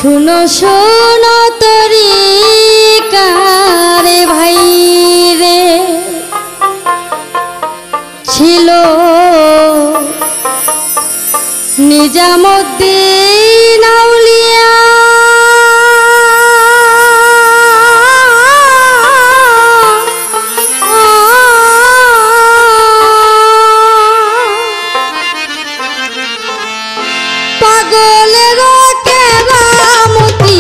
শুনো শুনো তরি কারে ভাই রে ছিল নিজামুদ্দিন আউলিয়া পাগলের কেরামতি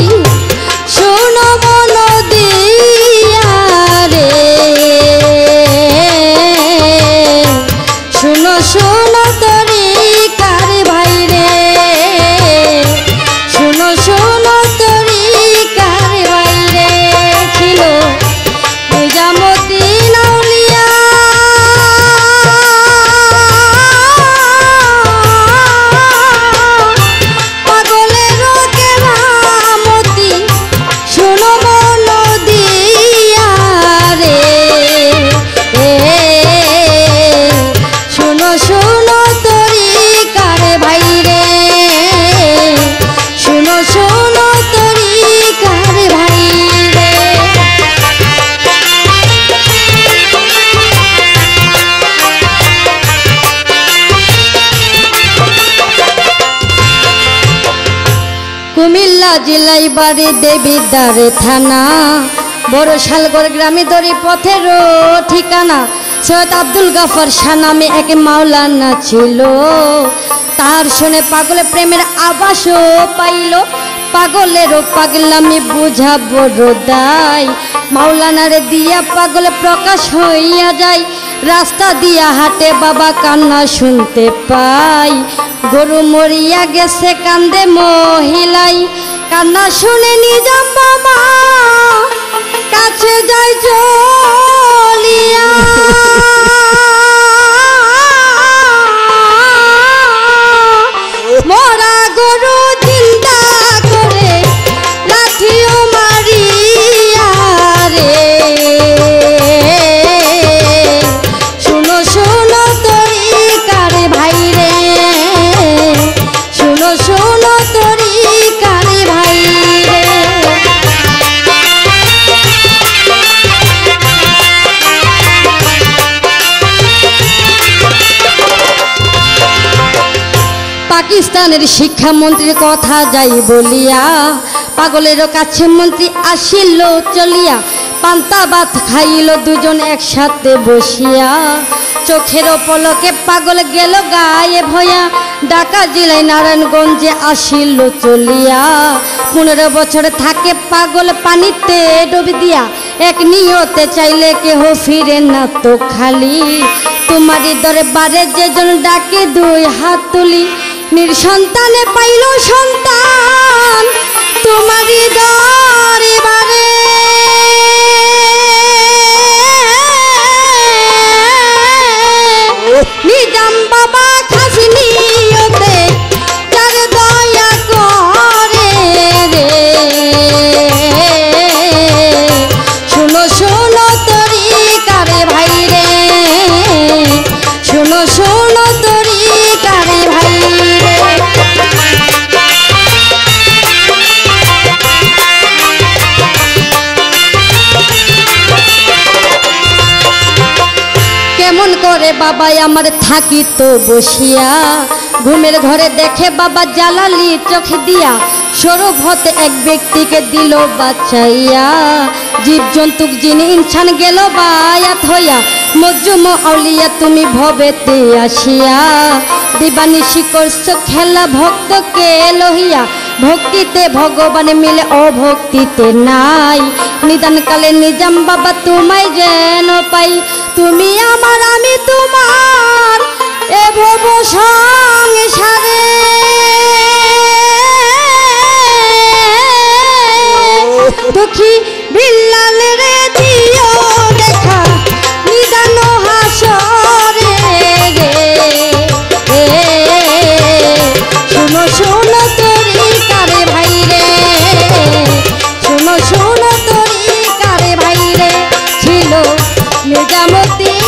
শোনো মন দিয়া রে শোনো শোনো তরি কার ভাই রে শোনো শোনো তরি কার ভাই রে ছিল নিজামুদ্দিন আউলিয়া কুমিল্লা জেলায় বাড়ি দেবিদ্বারে থানা বড় শালগড় গ্রামে দড়ি পথের ঠিকানা সৈয়দ আব্দুল গাফর শাহ নামে এক মাওলানা ছিল তার শুনে পাগলে প্রেমের আবাসও পাইল পাগলেরও পাগলামি বুঝা বড় দায় মাওলানারে দিয়া পাগলে প্রকাশ হইয়া যায় রাস্তা দিয়া হাটে বাবা কান্না শুনতে পাই গরু মরিয়া গেছে কান্দে মহিলাই কান্না শুনে নিজাম বাবা কাছে যাই চলিয়া মরা গরু চিন্তা করে লাঠিও মারিয়া রে শুনো শুনো তরি কারে ভাই রে শুনো শুনো তরি কারে ভাই রে পাকিস্তানের শিক্ষামন্ত্রীর কথা যাই বলিয়া পাগলের কাছে মন্ত্রী আসিল চলিয়া পান্তা ভাত খাইল দুজন একসাথে বসিয়া চোখের পলকে পাগল গেল গায়ে ভয়া ঢাকা জেলায় নারায়ণগঞ্জে আসিল চলিয়া 15 বছর থাকে পাগল পানিতে ডুবি দিয়া এক নিয়তে চাইলে কেহ ফিরে না তো খালি তোমারই দরবারে যেজন ডাকে দুই হাত তুলি নিঃসন্তানে পাইল সন্তান তোমারই দরবারে নিজাম বাবা খাসি নিয়তে তার দয়া করে রে শোনো শোনো তরি কারে ভাই রে শোনো শোনো তরি কারে ভাই রে কেমন করে বাবা আমার থাকি তো বসিয়া ঘুমের ঘরে দেখে বাবা জ্বালালি চোখ দিয়া সরব হতে এক ব্যক্তিকে দিল বাঁচাইয়া জীবজন্তুক যিনি ইনসান গেল বায়াত হইয়া মজুম আউলিয়া তুমি ভবেতে আসিয়া দিবানিশি করছো খেলা ভক্তকে লহিয়া ভক্তিতে ভগবান মিলে অভক্তিতে নাই নিদানকালে নিজাম বাবা তোমায় যেন পাই তুমি আমার আমি তোমার এ ভব সংসারে দুঃখী বিল্লাল রে দিও দেখা নিদান হাসরে রে শুনো শুনো তরি কারে ভাই রে শোনো শোনো তরি কারে ভাই রে ছিল নিজামুদ্দিন